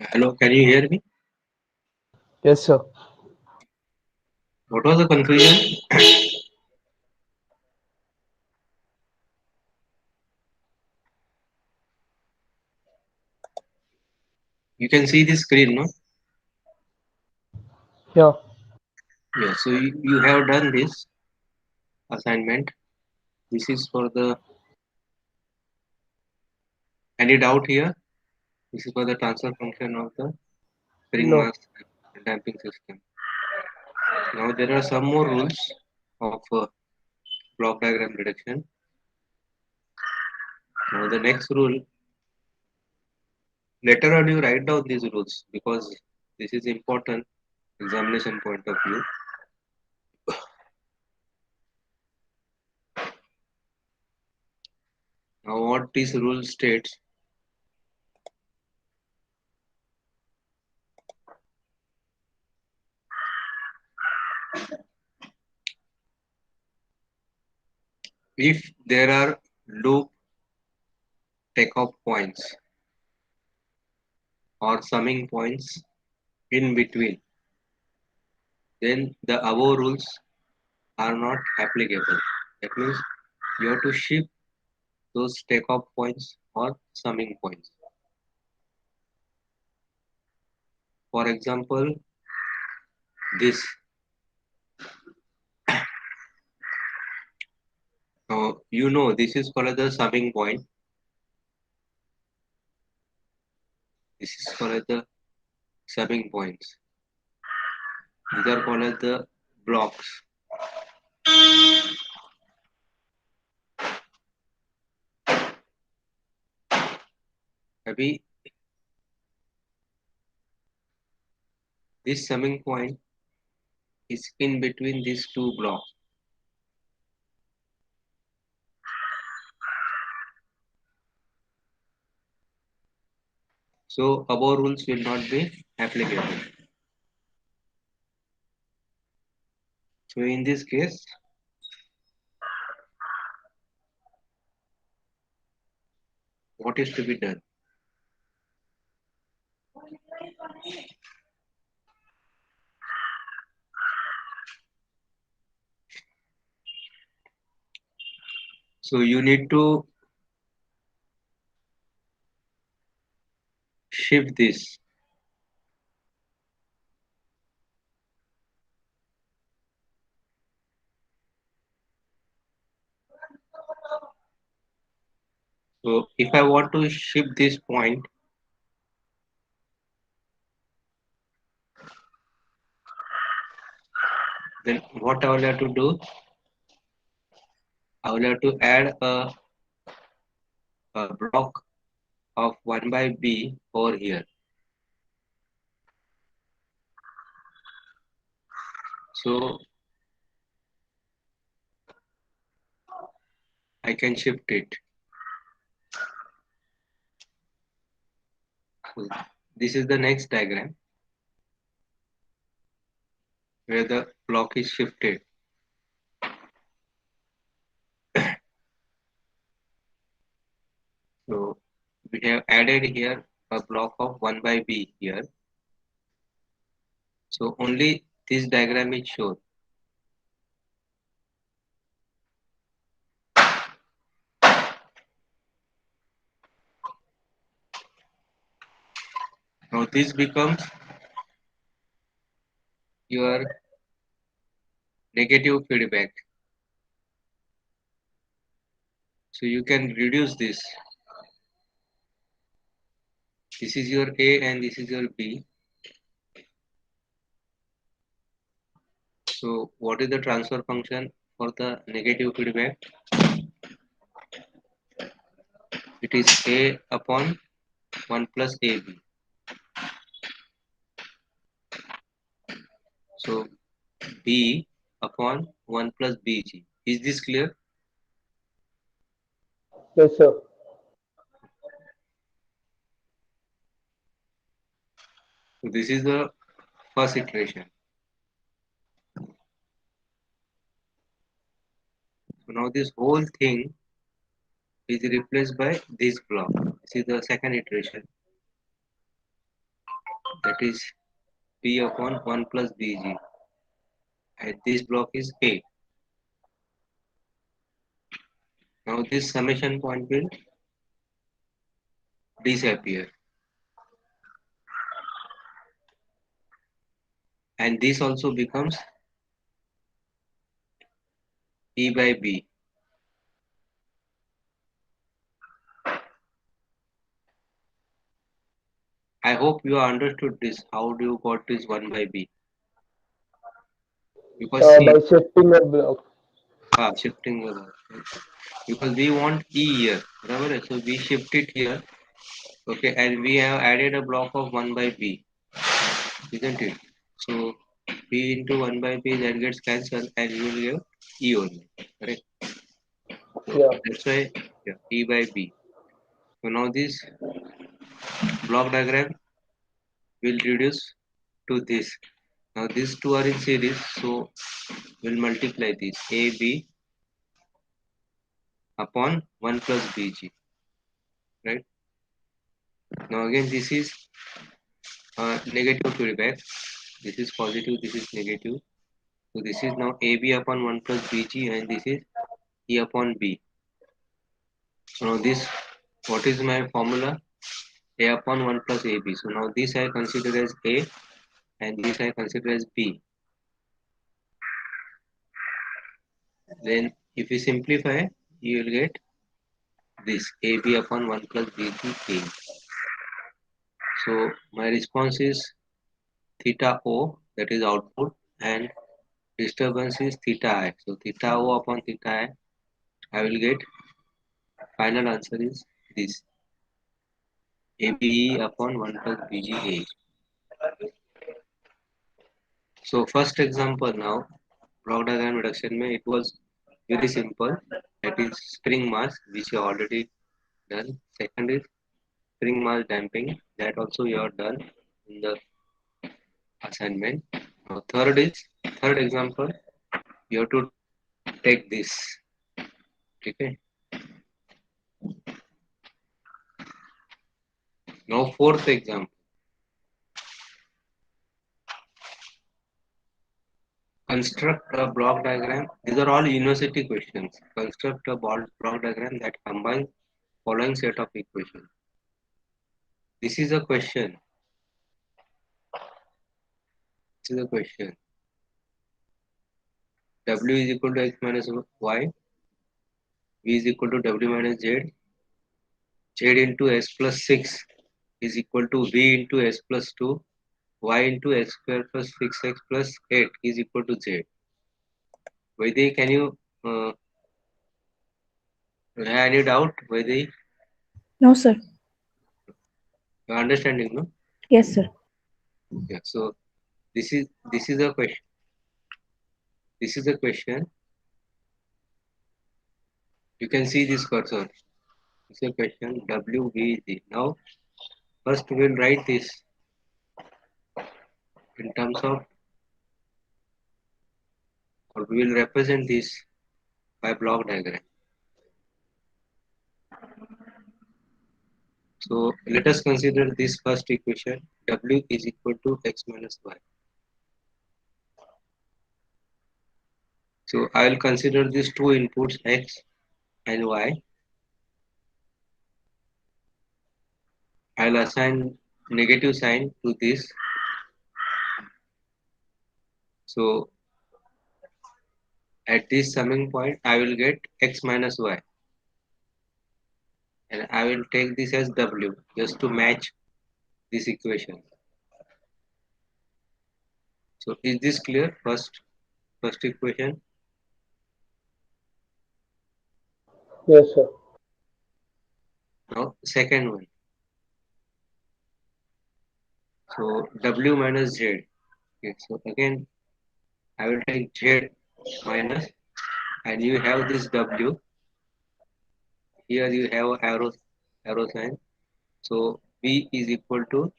Hello, can you hear me? Yes, sir. What was the confusion? You can see the screen, no? Yeah. Yeah, so you have done this assignment. This is for the any doubt here? This is for the transfer function of the spring No. mass damping system. Now there are some more rules of block diagram reduction. Now the next rule, later on you write down these rules because this is important examination point of view. Now what this rule states, if there are loop takeoff points or summing points in between, then the above rules are not applicable. That means you have to shift those takeoff points or summing points. For example, this. Now you know this is called the summing point. This is called the summing points. These are called the blocks. Maybe this summing point is in between these two blocks. So above rules will not be applicable. So in this case, what is to be done? So you need to shift this. So if I want to shift this point, then what I will have to do? I will have to add a block of 1 by b over here. So I can shift it. So this is the next diagram where the block is shifted. So we have added here a block of 1 by b here. So only this diagram is shown. Now this becomes your negative feedback. So you can reduce this. This is your A and this is your B. So what is the transfer function for the negative feedback? It is A upon 1 plus AB. So B upon 1 plus BG. Is this clear? Yes, sir. So this is the first iteration. So now this whole thing is replaced by this block. This is the second iteration. that is B upon 1 plus BG, and this block is A. Now this summation point will disappear, and this also becomes E by B. I hope you understood this. How do you got this 1 by B? Because see, By shifting a block. shifting because we want E here, remember? So we shift it here, okay, and we have added a block of 1 by B, isn't it? So B into 1 by B that gets cancelled and you will get E only, correct? So Yeah. that's why, yeah, E by B. So now this block diagram will reduce to this. Now these two are in series, so we'll multiply this AB upon 1 plus BG, right? Now again this is negative feedback. This is positive, this is negative. So this is now AB upon 1 plus BG and this is E upon B. So now this, what is my formula? A upon 1 plus AB. So now this I consider as A and this I consider as B. Then if you simplify, you will get this AB upon 1 plus BG A. So my response is theta O, that is output, and disturbance is theta I. So theta O upon theta I will get, final answer is this ABE upon 1 plus BGA. So first example now, block diagram reduction mein it was very simple. That is spring mass, which you already done. Second is spring mass damping, that also you have done in the assignment. Now third example, you have to take this. Okay. Now fourth example, construct a block diagram. These are all university questions. Construct a block diagram that combines following set of equations. This is a question. This is a question. W is equal to x minus y. V is equal to W minus Z. Z into S plus 6 is equal to V into S plus 2. Y into x square plus 6x plus 8 is equal to Z. Vaidhi, can you have any doubt? Vaidhi, No, sir. you understanding, no? Yes, sir. Yeah. So this is a question. This is a question. You can see this cursor. This is a question. W V Z. Now first we will write this in terms of, or we will represent this by block diagram. So let us consider this first equation. W is equal to x minus y. So I will consider these two inputs x and y. I will assign negative sign to this. So at this summing point, I will get x minus y, and I will take this as w just to match this equation. So is this clear? First equation. Yes, sir. Now second one. So w minus z. Okay, so again I will take z minus, and you have this w. Here you have arrow sign. So v is equal to,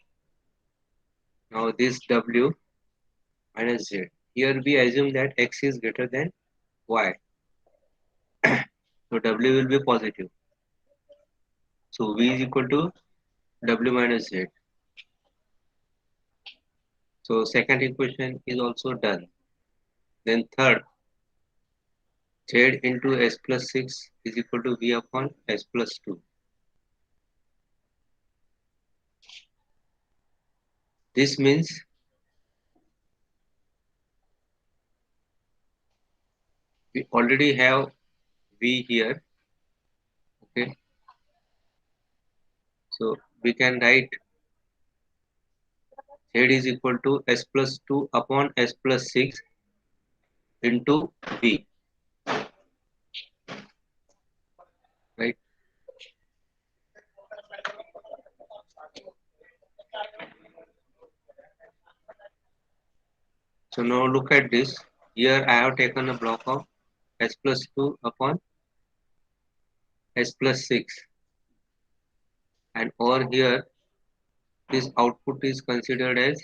now this w minus z. Here we assume that x is greater than y. So w will be positive. So v is equal to w minus z. So second equation is also done. Then third, z into s plus 6 is equal to v upon s plus 2. This means we already have v here. Okay, so we can write z is equal to s plus 2 upon s plus 6 into v, right? So now look at this. Here I have taken a block of s plus 2 upon s plus 6, and over here this output is considered as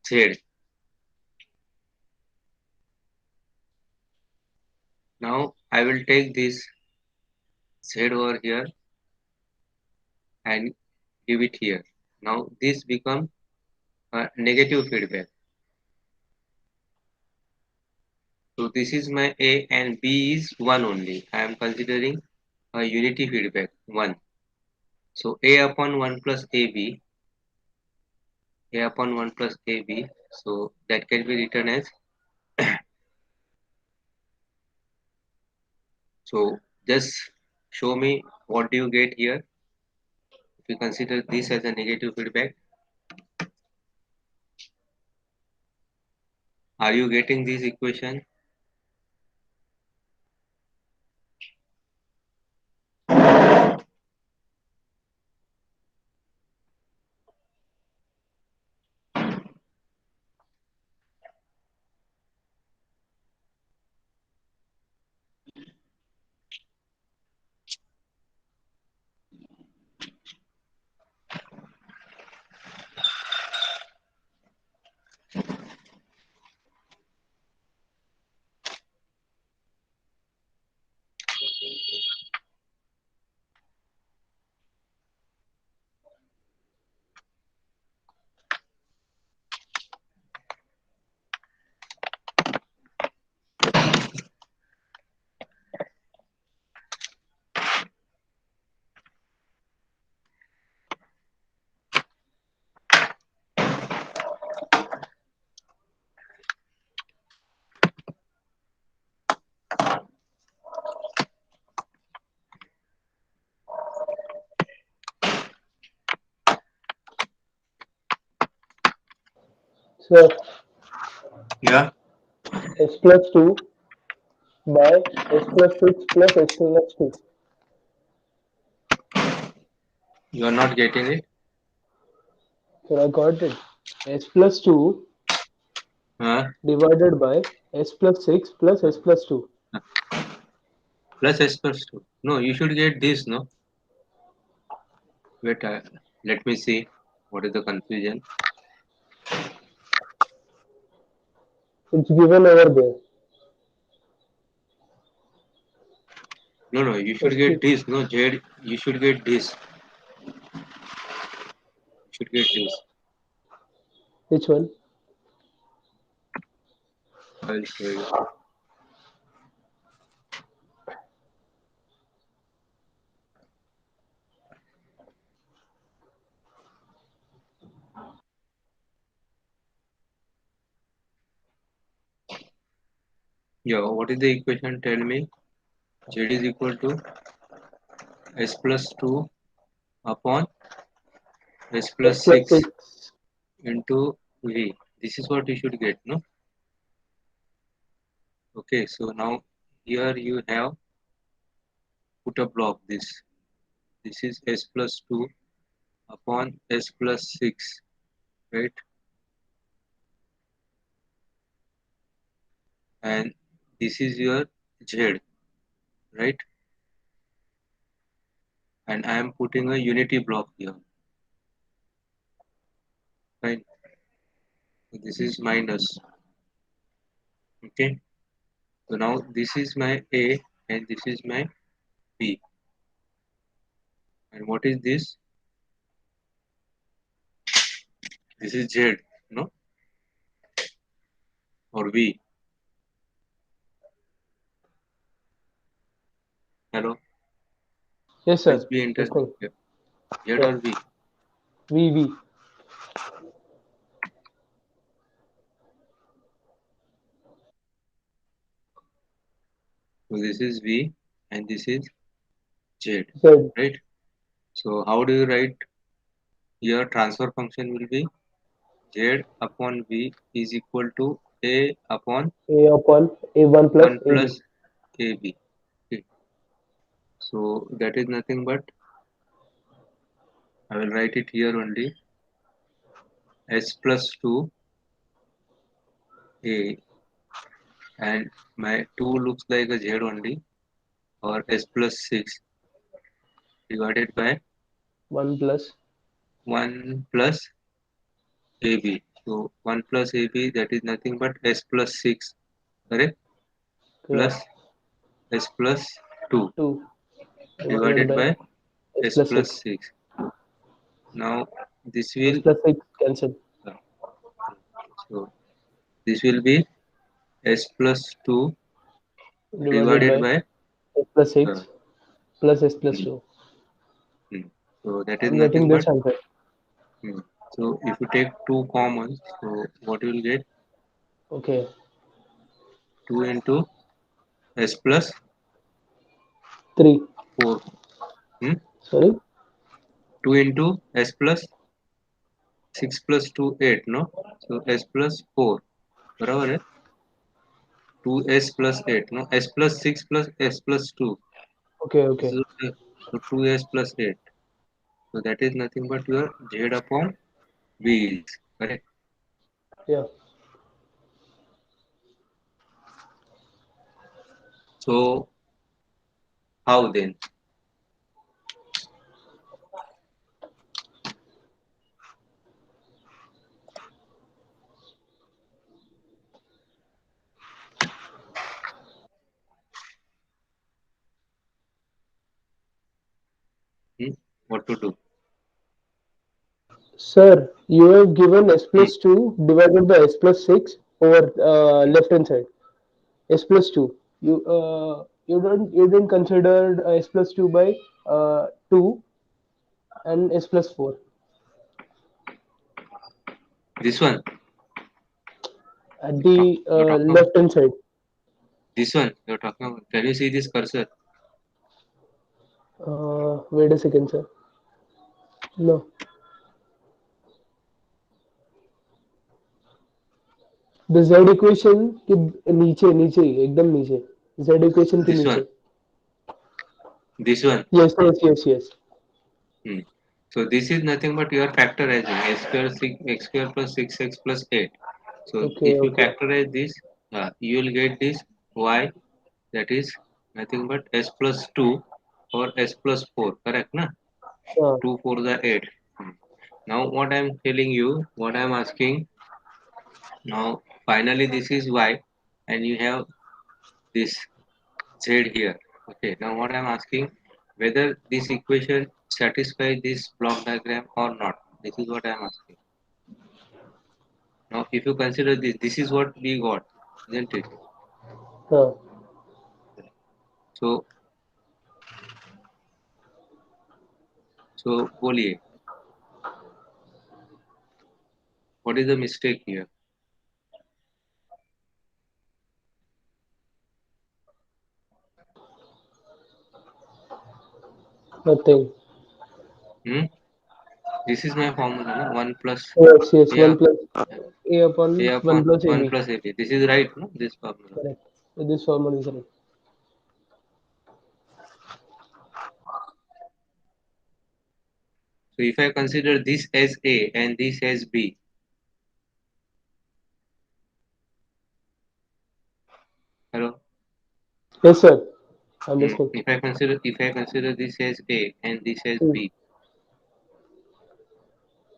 z. Now I will take this z over here and give it here. Now this becomes a negative feedback. So this is my A and B is 1 only. I am considering a unity feedback 1. So A upon 1 plus AB, A upon 1 plus AB. So that can be written as, so just show me what do you get here. If you consider this as a negative feedback, are you getting this equation? Sir, Yeah, s plus 2 by s plus 6 plus s plus 2. you are not getting it. So I got it. S plus 2 Uh, divided by s plus 6 plus s plus 2. plus S plus 2. No, you should get this, no? Wait, let me see. What is the confusion? It's given over there. No, no, you should S get plus, this. No, Jade, you should get this. You should get this. which one? I'll show you. Yeah, what is the equation? Tell me. Z is equal to S plus 2 upon S S plus plus 6 6. into V. This is what you should get, no? Okay, so now here you have put a block this. This is S plus 2 upon S plus 6, right? And this is your Z, right? And I am putting a unity block here, right? So this is minus, okay? So now this is my A and this is my B. And what is this? This is Z, no? or V? Hello, Yes, sir. which be enter? Listening. Yeah. Z Yeah. or V? V. So this is V and this is Z, Z. right? So how do you write here? Transfer function will be Z upon V is equal to A upon A upon A1 plus 1 AB. plus AB. Okay. So that is nothing but I will write it here only S plus 2 A, and my 2 looks like a Z only, or S plus 6 divided by 1 plus. 1 plus AB. So 1 plus AB, that is nothing but S plus 6, correct? Yeah. Plus S plus 2 2 divided divided by by S S plus plus 6. 6. Now this S will plus 6 cancel. uh, so this will be S plus 2 Divided divided by by S plus uh, 6 plus S plus mm, 2. mm. So that is I'm nothing getting but this answer. so if you take two commons, so what you will get? Okay. 2 into S plus 3. 4. Hmm? Sorry. 2 into S plus 6 plus 2 8, no? So S plus 4. बराबर है 2S plus 8, no? S plus 6 plus S plus 2. Okay. This Okay. is so 2S plus 8. So that is nothing but your Z upon V is correct. Yeah. So how then? Hmm? What to do? Sir, you have given S Hmm. plus 2 divided by S plus 6 over left hand side. S plus 2. You didn't consider S plus 2 by 2 and S plus 4 This one. at You're the talking about left hand side. this one. You're talking about. Can you see this cursor? Wait a second, sir. No. The Z equation के नीचे नीचे एकदम नीचे Z equation के This one. नीचे. This one. Yes. Hmm. So this is nothing but you are factorizing x square 6 x square plus 6x plus 8. So Okay, if you okay. factorize this, you will get this y, that is nothing but s plus 2 or s plus 4. Correct, na? Uh, 2 for the 8. Hmm. Now what I am telling you, what I am asking now, finally this is y, and you have this z here. Okay. Now what I am asking, whether this equation satisfies this block diagram or not. This is what I am asking. Now, if you consider this, this is what we got, isn't it? uh. So, so बोलिए, what is the mistake here? Nothing. Hmm? This is my formula, no? 1 plus Yes. a, 1 plus A a upon 1 upon plus 1 AB. plus ab. This is right, no? This formula. Correct. This formula is right. So, if I consider this as a and this as b, hello. Yes, sir. I'm Hmm. listening. If I consider this as a and this as Hmm. b,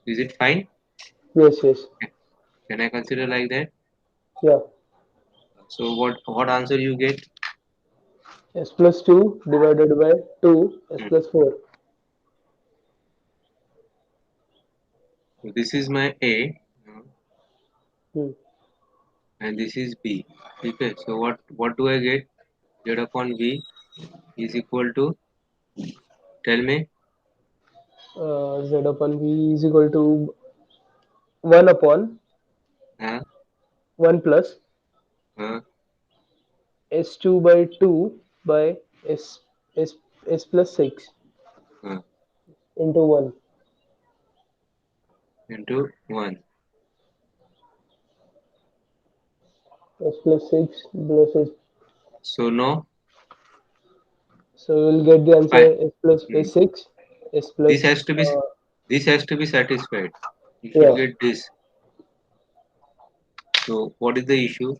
is it fine? Yes. Can I consider like that? Yeah. So, what answer you get? S plus 2 divided by 2 S Hmm. plus 4. So this is my a. Hmm. and this is B. Okay, so what do I get? Z upon V is equal to, tell me, Z upon V is equal to 1 upon uh, 1 plus uh, S2 by 2 by S, S plus 6 uh, into 1. into 1. S plus 6 plus S. So now, So you'll get the I, answer S plus mm, S6, S this plus, has to be this has to be satisfied. You should yeah. get this. So what is the issue?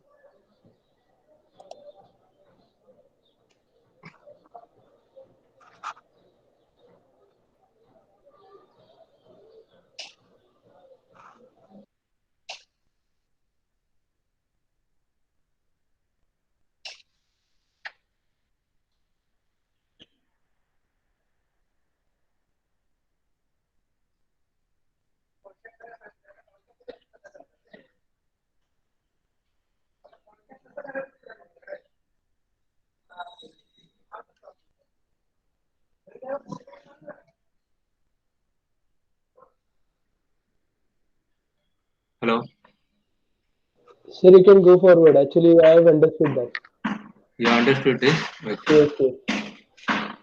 Hello, Sir, you can go forward. Actually, I have understood that. you understood this? Okay. Yes, yes.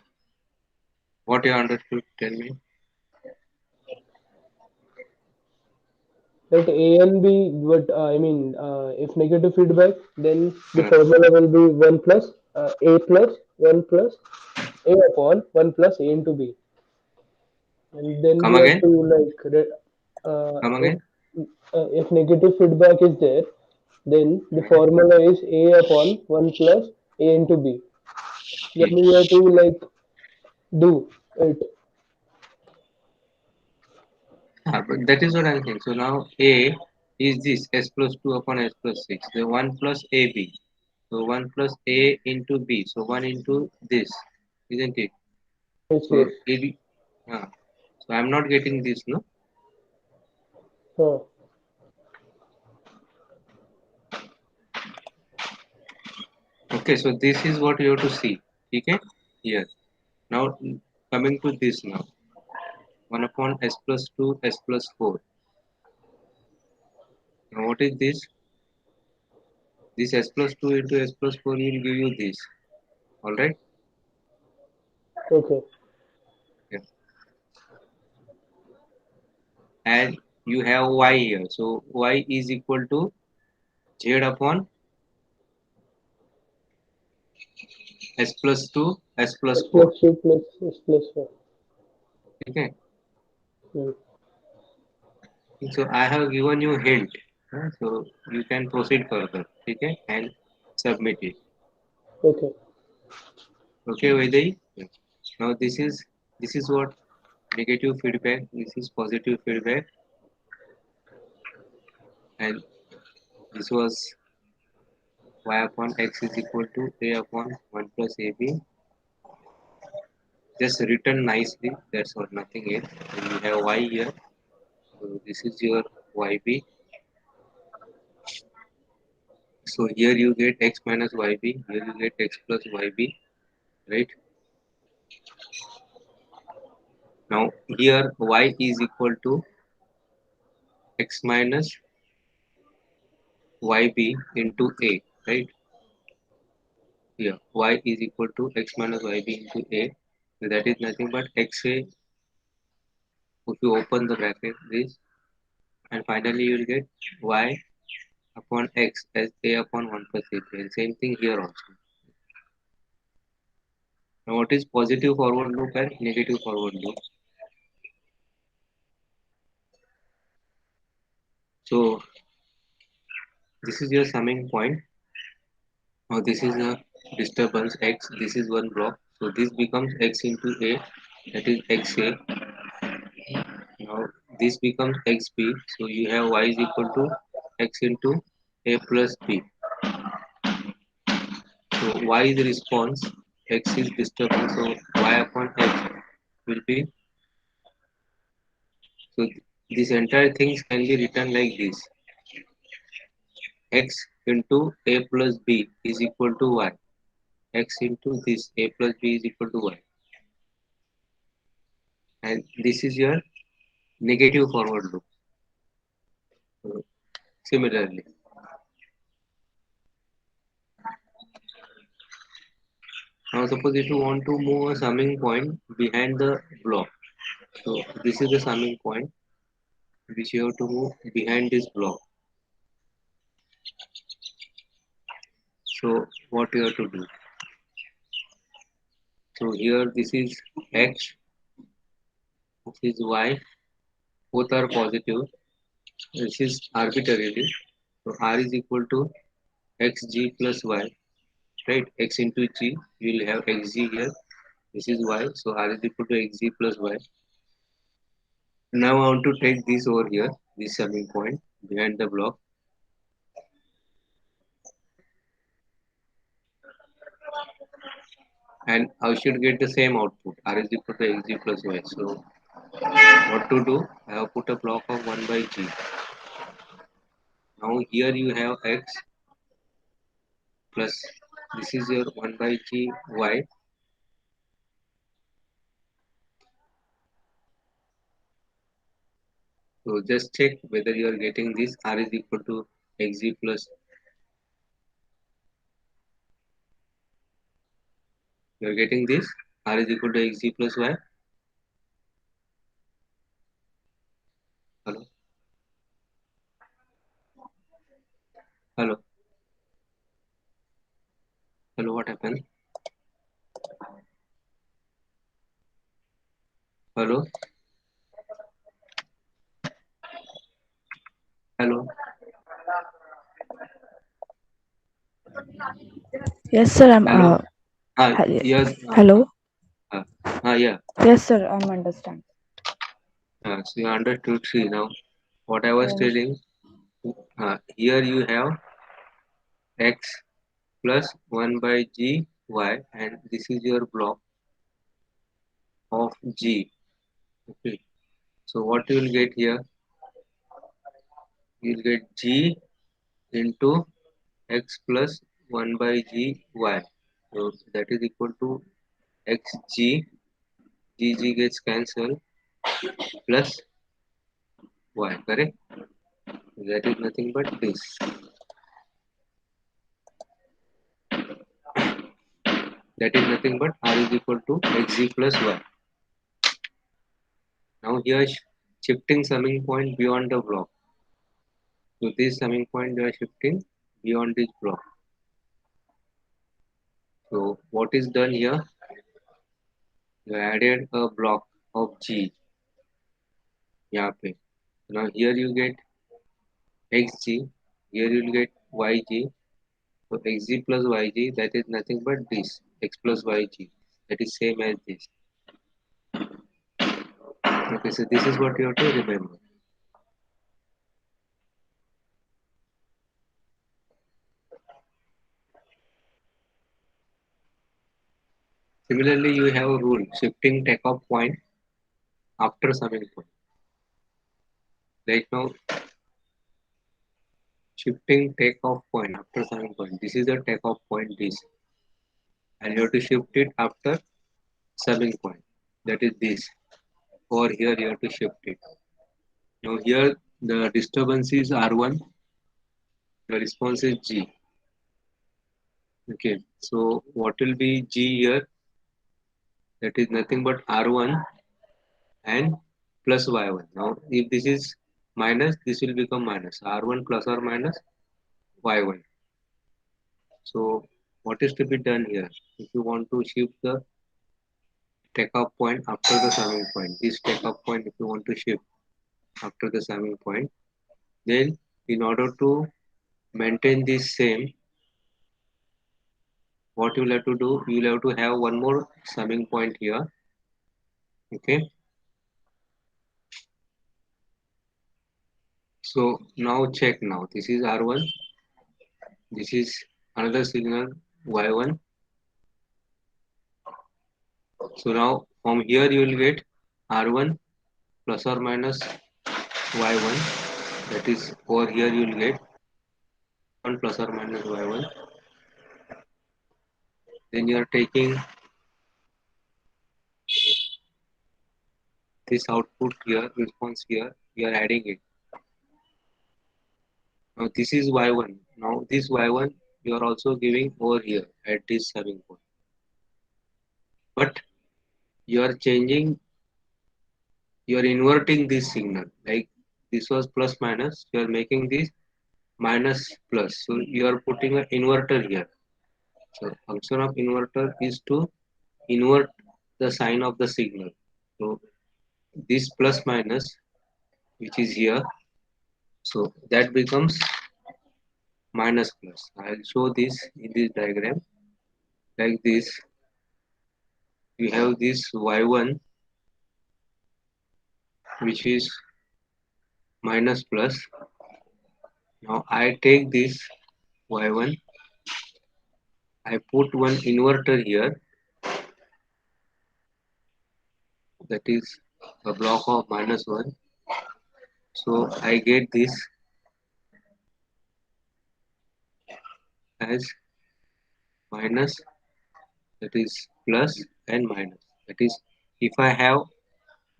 What you understood? Tell me. That A and B, but I mean, if negative feedback, then the Uh, formula will be 1 plus A plus 1 plus A upon 1 plus A into B. And then come we have again. to like, uh, Come if, again. if negative feedback is there, then the Uh, formula is A upon 1 plus A into B. Then okay. we have to like do it. But that is what I'm saying. So now A is this S plus 2 upon S plus 6. The 1 plus AB. So 1 plus A into B. So 1 into this. Isn't it? Yes, yes. So AB. Uh, so I'm not getting this, no? Huh. Okay, so this is what you have to see. Okay? Here. Now coming to this now. 1 upon S plus 2 S plus 4. Now what is this? This S plus 2 into S plus 4 will give you this. Alright? Okay. Yeah. And you have Y here. So Y is equal to Z upon S plus 2 S plus S 4. plus 2 plus S plus 4. Okay? Hmm. So I have given you hint. So you can proceed further. Okay? And submit it. Okay. Okay, Vaidehi? Yeah. Now this is what negative feedback. This is positive feedback. And this was y upon x is equal to a upon 1 plus ab. Just written nicely. That's all. Nothing else. And you have y here. So this is your yb. So here you get x minus yb. Here you get x plus yb. Right? Now here y is equal to x minus yb into a. Right? Here y is equal to x minus yb into a. So that is nothing but xa. If you open the bracket, this, and finally you will get y upon x as a upon 1 plus a3. And same thing here also. Now what is positive forward loop and negative forward loop? So this is your summing point. Now this is a disturbance x. This is one block. So this becomes x into a. That is xa. Now this becomes xb. So you have y is equal to x into a plus b. So y is the response. X is disturbance. So y upon x will be, so this entire things can be written like this: x into a plus b is equal to y. X into this a plus b is equal to y. And this is your negative forward loop. So, similarly, now suppose if you want to move a summing point behind the block. So this is the summing point which you have to move behind this block. So what you have to do? So here this is x, this is y, both are positive. This is arbitrarily. So r is equal to xg plus y, right? X into g, you will have xg here. This is y, so r is equal to xg plus y. Now I want to take this over here, this summing point behind the block, and I should get the same output. R is equal to xg plus y. So what to do? I have put a block of 1 by g. Now here you have x plus this is your 1 by g y. So just check whether you are getting this. R is equal to xg plus. You are getting this. R is equal to xg plus y. Hello, hello, hello. What happened? Hello, hello, Yes, sir. I'm hello. Yes. hello. Uh, yeah. Yes, sir. I'm understand. So you understood. See now what I was Yes. telling. Here you have x plus 1 by g y, and this is your block of g. Okay. So what you will get here? You will get g into x plus 1 by g y. So that is equal to xg. G gets cancelled plus y. Correct? That is nothing but this. That is nothing but r is equal to xg plus y. Now here shifting summing point beyond the block. So this summing point you are shifting beyond this block. So what is done here? You added a block of g यहाँ पे. Now here you get xg, here you will get yg. So xg plus yg, that is nothing but this x plus yg. That is same as this. Okay, so this is what you have to remember. Similarly, you have a rule shifting takeoff point after summing point. Right now, shifting takeoff point after summing point. This is the takeoff point, this, and you have to shift it after summing point. That is this. Or here you have to shift it. Now here the disturbance is R1, the response is G. Okay, so what will be G here? That is nothing but R1 and plus Y1. Now if this is minus, this will become minus. R1 plus or minus Y1. So what is to be done here? If you want to shift the takeoff point after the summing point, this takeoff point if you want to shift after the summing point, then in order to maintain this same, what you will have to do, you will have to have one more summing point here. Okay, so now check. Now this is R1, this is another signal Y1. So now from here you will get R1 plus or minus Y1, that is over here you will get y1 plus or minus y1. Then you are taking this output here, response here, you are adding it. Now this is y1. Now this y1 you are also giving over here at this having point. But you are changing, you are inverting this signal. Like this was plus minus, you are making this minus plus. So you are putting an inverter here. So function of inverter is to invert the sign of the signal. So this plus minus which is here, so that becomes minus plus. I'll show this in this diagram. Like this, we have this y1 which is minus plus. Now I take this y1, I put one inverter here, that is a block of minus 1. So I get this as minus, that is plus and minus. That is, if I have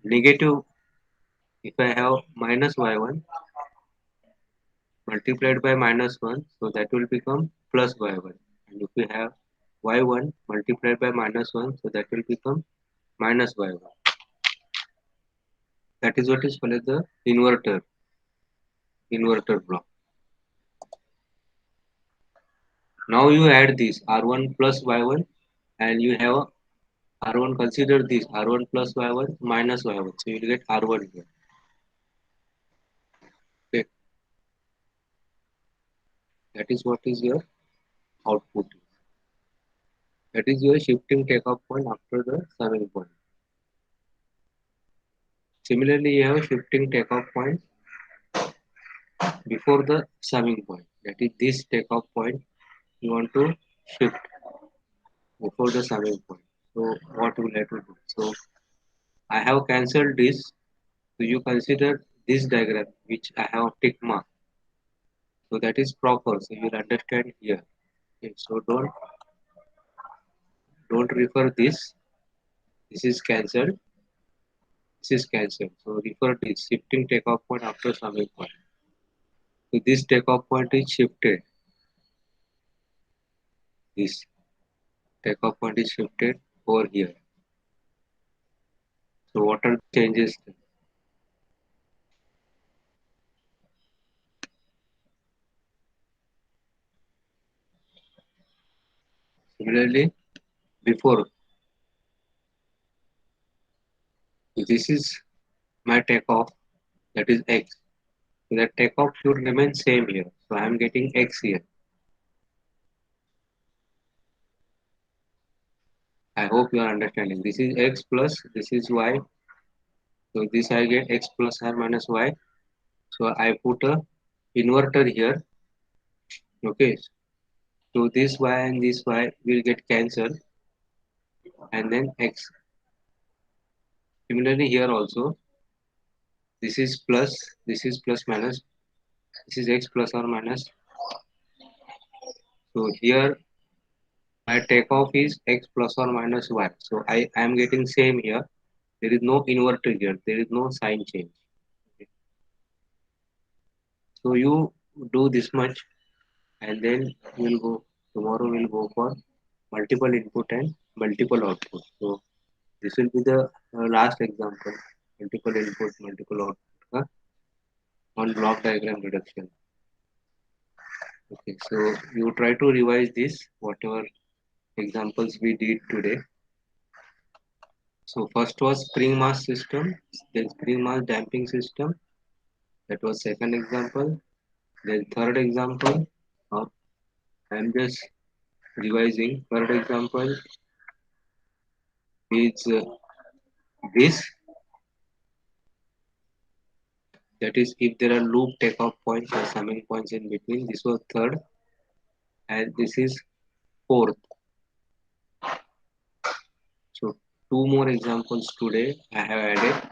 negative, if I have minus y1 multiplied by minus 1, so that will become plus y1. And if we have y1 multiplied by minus 1, so that will become minus y1. That is what is called as the inverter block. Now you add this r1 plus y1 and you have r1, consider this r1 plus y1 minus y1. So you will get r1 here. Okay. That is what is your output. That is your shifting takeoff point after the summing point. Similarly, you have shifting takeoff point before the summing point. That is this takeoff point you want to shift before the summing point. So what will I have to do? So I have cancelled this. So you consider this diagram which I have tick mark. So that is proper. So you'll understand here. Okay, so don't refer this. This is cancelled. This is cancelled. So refer this shifting takeoff point after summing point. So this takeoff point is shifted. This takeoff point is shifted over here. So what are the changes? Similarly, before, this is my takeoff, that is x. So that takeoff should remain same here. So I am getting x here. I hope you are understanding. This is x plus, this is y. So this I get x plus r minus y. So I put a inverter here. Okay. So this y and this y will get cancelled and then x. Similarly here also, this is plus minus, this is x plus or minus. So here my takeoff is x plus or minus y. So I am getting same here. There is no inverter here. There is no sign change. Okay. So you do this much and then we'll go, tomorrow we'll go for multiple input and multiple output. So this will be the last example, multiple input, multiple output on block diagram reduction. Okay, so you try to revise this, whatever examples we did today. So first was spring mass system, then spring mass damping system. That was second example. Then third example, I'm just revising. Third example is this. That is, if there are loop takeoff points or summing points in between. This was third, and this is fourth. So two more examples today I have added,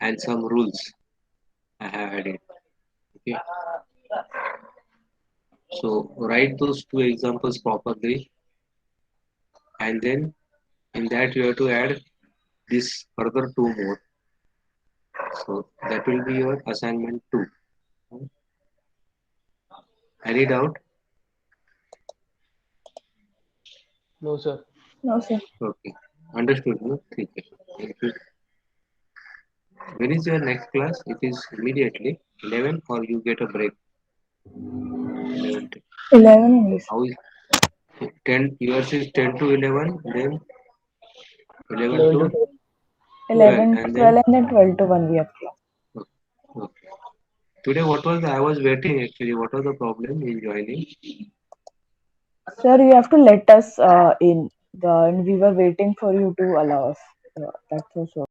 and some rules I have added. Okay. So write those two examples properly, and then in that you have to add this further two more. So that will be your assignment two. Any doubt? No, sir. No, sir. Okay. Understood, no? ठीक है. Thank you. When is your next class? It is immediately 11 or you get a break? 11. 11 only, sir. How is 10? Yours is 10 to 11, then 11 11 to to 12. 12, 11 to and then 12 and then 12 to 1 we have class. okay. Okay. Today, what was I was waiting actually. What was the problem in joining? Sir, you have to let us in. And we were waiting for you to allow us. That's also.